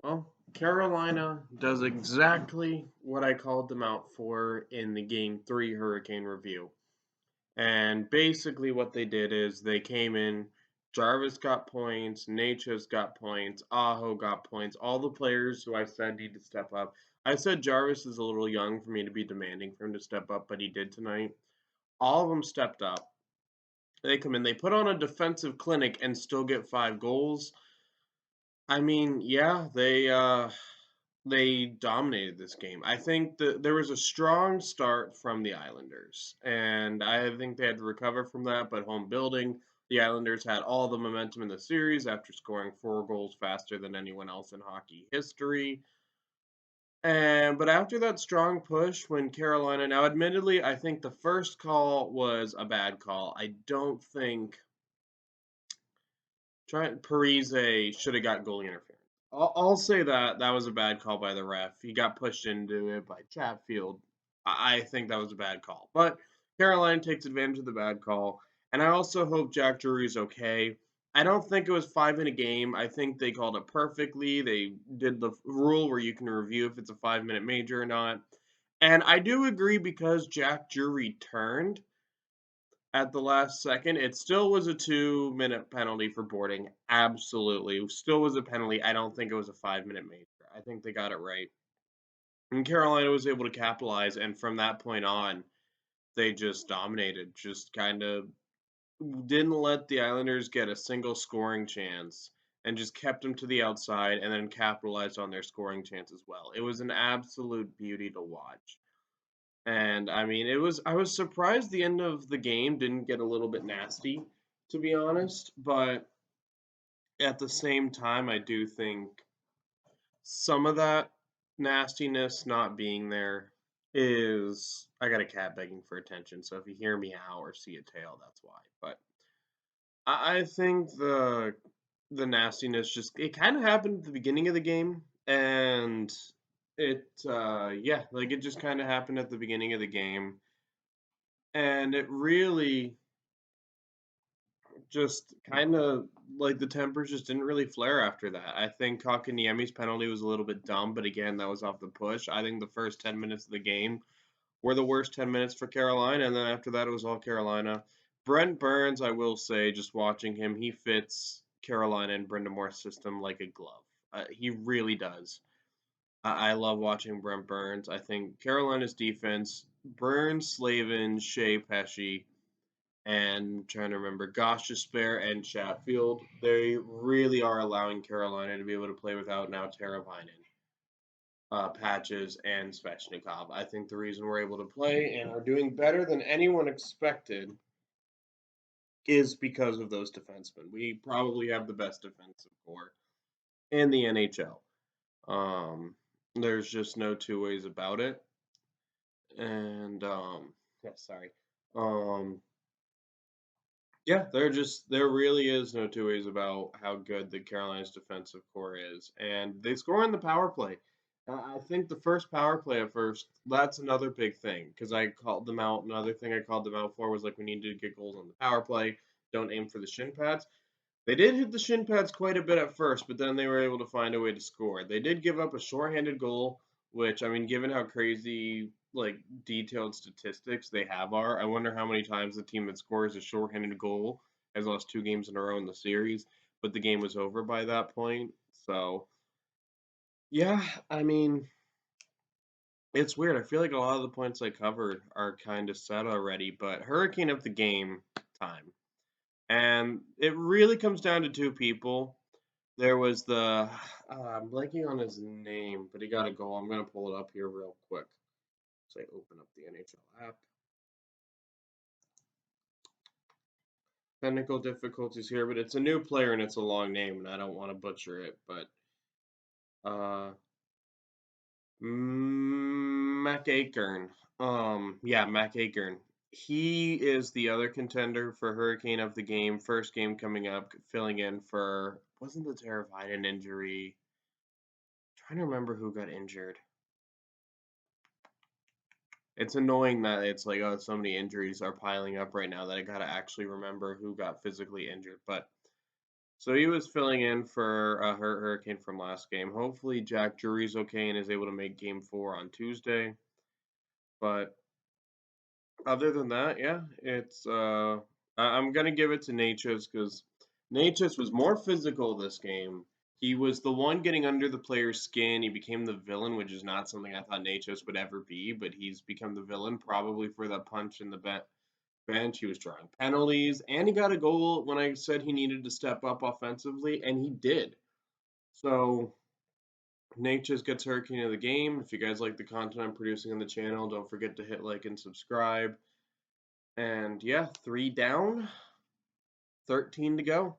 Well, Carolina does exactly what I called them out for in the Game 3 Hurricane review. And basically, what they did is they came in. Jarvis got points, Nachos got points, Aho got points. All the players who I said need to step up. I said Jarvis is a little young for me to be demanding for him to step up, but he did tonight. All of them stepped up. They come in, they put on a defensive clinic and still get 5 goals. I mean, yeah, they dominated this game. I think that there was a strong start from the Islanders, and I think they had to recover from that. But home building, the Islanders had all the momentum in the series after scoring 4 goals faster than anyone else in hockey history. And but after that strong push, when Carolina now, admittedly, I think the first call was a bad call. I don't think Trent Parise should have got goalie interference. I'll say that that was a bad call by the ref. He got pushed into it by Chatfield. I think that was a bad call. But Carolina takes advantage of the bad call. And I also hope Jack Drury's okay. I don't think it was 5 in a game. I think they called it perfectly. They did the rule where you can review if it's a 5 minute major or not. And I do agree because Jack Drury turned at the last second. It still was a 2 minute penalty for boarding. Absolutely. It still was a penalty. I don't think it was a 5 minute major. I think they got it right. And Carolina was able to capitalize. And from that point on, they just dominated. Just kind of didn't let the Islanders get a single scoring chance and just kept them to the outside and then capitalized on their scoring chance as well. It was an absolute beauty to watch. And I mean, I was surprised the end of the game didn't get a little bit nasty, to be honest. But at the same time, I do think some of that nastiness not being there is I got a cat begging for attention. So if you hear me howl or see a tail, that's why. But I think the nastiness just it kind of happened at the beginning of the game, and it yeah, like it just kind of happened at the beginning of the game, and it really just kind of like the tempers just didn't really flare after that. I think Kakaniemi's penalty was a little bit dumb, but again, that was off the push. I think the first 10 minutes of the game were the worst 10 minutes for Carolina, and then after that, it was all Carolina. Brent Burns, I will say, just watching him, he fits Carolina and Brenda Moore's system like a glove. He really does. I love watching Brent Burns. I think Carolina's defense, Burns, Slavin, Shea, Pesci, and trying to remember Gosh Despair and Chatfield. They really are allowing Carolina to be able to play without now Teravainen, Patches, and Svechnikov. I think the reason we're able to play and are doing better than anyone expected is because of those defensemen. We probably have the best defensive core in the NHL. There's just no two ways about it. And yeah, sorry. Um, Yeah, there really is no two ways about how good the Carolinas defensive core is, and they score on the power play. I think the first power play at first, that's another big thing because I called them out. Another thing I called them out for was like we need to get goals on the power play. Don't aim for the shin pads. They did hit the shin pads quite a bit at first, but then they were able to find a way to score. They did give up a shorthanded goal, which I mean, given how crazy like detailed statistics they have are, I wonder how many times the team that scores a shorthanded goal has lost 2 games in a row in the series, but the game was over by that point. So yeah, I mean, it's weird. I feel like a lot of the points I covered are kind of set already, but Hurricane of the game time. And it really comes down to two people. There was I'm blanking on his name, but he got a goal. I'm gonna pull it up here real quick. So I open up the NHL app. Technical difficulties here, but it's a new player and it's a long name, and I don't want to butcher it. But uh, McAkern. Yeah, McAkern. He is the other contender for Hurricane of the game. First game coming up, filling in for wasn't the Teravainen injury? Trying to remember who got injured. It's annoying that it's like, oh, so many injuries are piling up right now that I gotta actually remember who got physically injured. But So he was filling in for a hurt Hurricane from last game. Hopefully Jack Drury's okay and is able to make game 4 on Tuesday. But other than that, yeah, I'm gonna give it to Natchez because Natchez was more physical this game. He was the one getting under the player's skin. He became the villain, which is not something I thought Natchez would ever be, but he's become the villain probably for that punch in the bench. He was drawing penalties, and he got a goal when I said he needed to step up offensively, and he did. So Natchez gets Hurricane of the game. If you guys like the content I'm producing on the channel, don't forget to hit like and subscribe. And yeah, 3 down, 13 to go.